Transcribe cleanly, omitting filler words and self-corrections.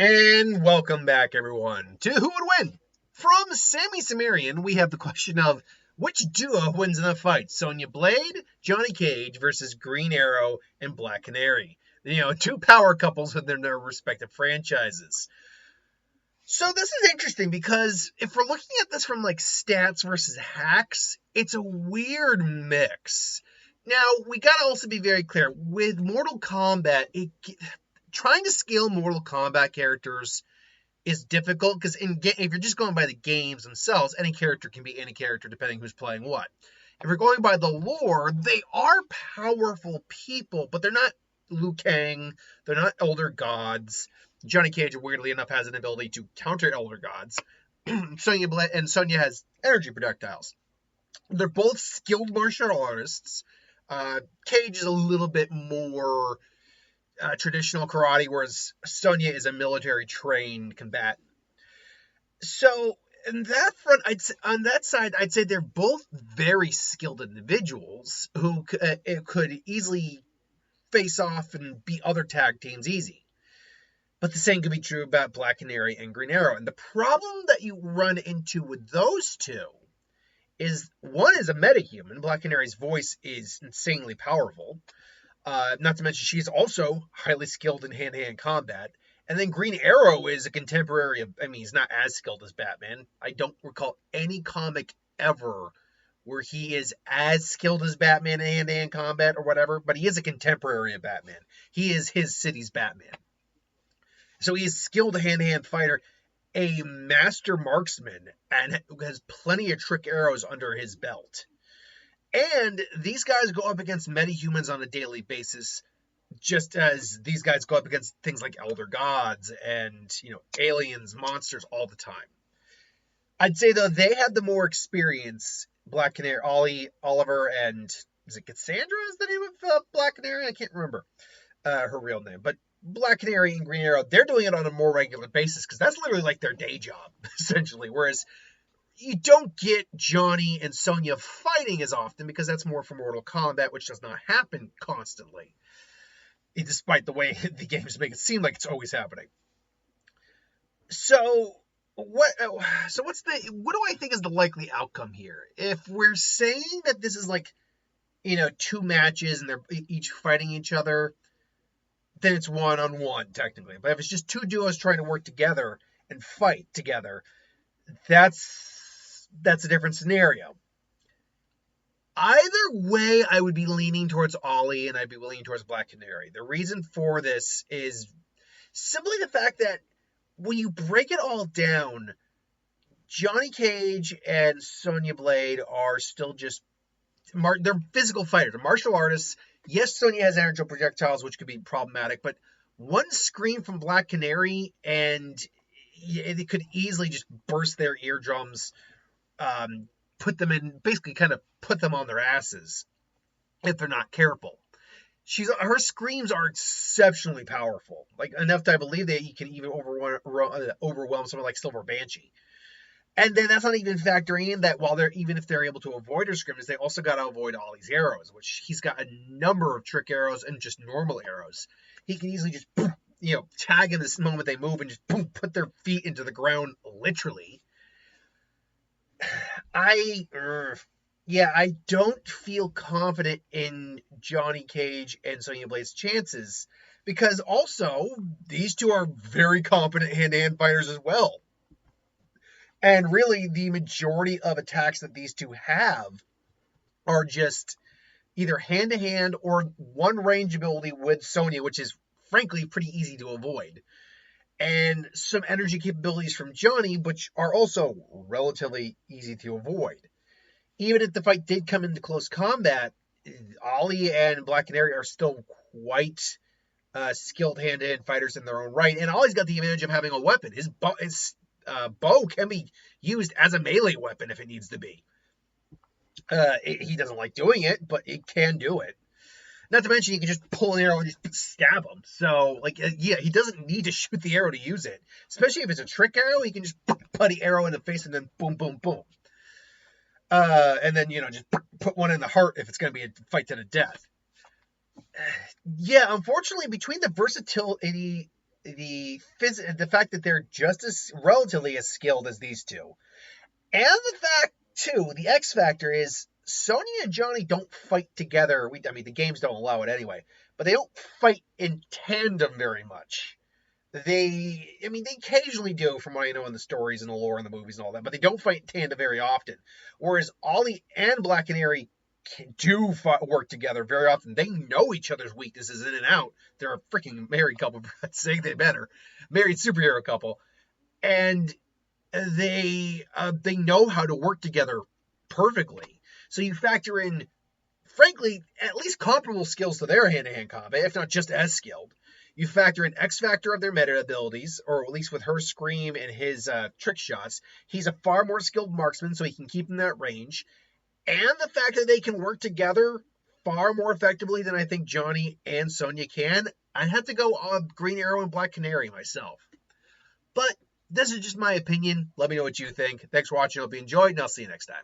And welcome back, everyone, to Who Would Win? From Sammy Sumerian, we have the question of which duo wins in a fight? Sonya Blade, Johnny Cage versus Green Arrow and Black Canary. Two power couples within their respective franchises. So this is interesting because if we're looking at this from like stats versus hacks, it's a weird mix. Now, we got to also be very clear with Mortal Kombat, trying to scale Mortal Kombat characters is difficult because if you're just going by the games themselves, any character can be any character depending who's playing what. If you're going by the lore, they are powerful people, but they're not Liu Kang. They're not elder gods. Johnny Cage, weirdly enough, has an ability to counter elder gods. Sonya has energy projectiles. They're both skilled martial artists. Cage is a little bit more traditional karate, whereas Sonya is a military trained combatant. So in that front, on that side, I'd say they're both very skilled individuals who could easily face off and beat other tag teams easy. But the same could be true about Black Canary and Green Arrow. And the problem that you run into with those two is one is a metahuman. Black Canary's voice is insanely powerful. Not to mention she's also highly skilled in hand-to-hand combat. And then Green Arrow is a contemporary of, he's not as skilled as Batman. I don't recall any comic ever where he is as skilled as Batman in hand-to-hand combat or whatever, but he is a contemporary of Batman. He is his city's Batman. So he is a skilled hand-to-hand fighter, a master marksman, and has plenty of trick arrows under his belt. And these guys go up against metahumans on a daily basis, just as these guys go up against things like elder gods and, aliens, monsters all the time. I'd say, though, they had the more experience. Black Canary, Oliver, and is it Cassandra is the name of Black Canary? I can't remember her real name. But Black Canary and Green Arrow, they're doing it on a more regular basis because that's literally like their day job, essentially. Whereas you don't get Johnny and Sonya fighting as often because that's more for Mortal Kombat, which does not happen constantly, despite the way the games make it seem like it's always happening. So what do I think is the likely outcome here? If we're saying that this is like, two matches and they're each fighting each other, then it's one-on-one technically. But if it's just two duos trying to work together and fight together, that's a different scenario. Either way, I would be leaning towards Ollie and I'd be leaning towards Black Canary. The reason for this is simply the fact that when you break it all down, Johnny Cage and Sonya Blade are still just they're physical fighters, they're martial artists. Yes, Sonya has energy projectiles, which could be problematic, but one scream from Black Canary and it could easily just burst their eardrums, put them on their asses if they're not careful. Her screams are exceptionally powerful, like enough that I believe that you can even overwhelm someone like Silver Banshee. And then that's not even factoring in that even if they're able to avoid her screams, they also got to avoid Ollie's arrows, which he's got a number of trick arrows and just normal arrows. He can easily just, tag in this moment they move and just put their feet into the ground, literally. I don't feel confident in Johnny Cage and Sonya Blade's chances because also these two are very competent hand-to-hand fighters as well. And really, the majority of attacks that these two have are just either hand-to-hand or one range ability with Sonya, which is, frankly, pretty easy to avoid. And some energy capabilities from Johnny, which are also relatively easy to avoid. Even if the fight did come into close combat, Ollie and Black Canary are still quite skilled hand-to-hand fighters in their own right. And Ollie's got the advantage of having a weapon. His bow can be used as a melee weapon if it needs to be. He doesn't like doing it, but it can do it. Not to mention, you can just pull an arrow and just stab him. So, he doesn't need to shoot the arrow to use it. Especially if it's a trick arrow, he can just put the arrow in the face and then boom, boom, boom. And then, just put one in the heart if it's going to be a fight to the death. Unfortunately, between the versatility the fact that they're just as relatively as skilled as these two, and the fact too, the X factor is Sonya and Johnny don't fight together. I mean, the games don't allow it anyway, but they don't fight in tandem very much. I mean, they occasionally do, from what I know in the stories and the lore and the movies and all that, but they don't fight in tandem very often. Whereas Ollie and Black Canary do work together very often. They know each other's weaknesses in and out. They're a freaking married couple, for God's sake, they better. Married superhero couple. And they know how to work together perfectly. So you factor in, frankly, at least comparable skills to their hand-to-hand combat, if not just as skilled. You factor in X factor of their meta abilities, or at least with her scream and his trick shots. He's a far more skilled marksman, so he can keep in that range. And the fact that they can work together far more effectively than I think Johnny and Sonya can. I'd have to go on Green Arrow and Black Canary myself. But this is just my opinion. Let me know what you think. Thanks for watching. I hope you enjoyed, and I'll see you next time.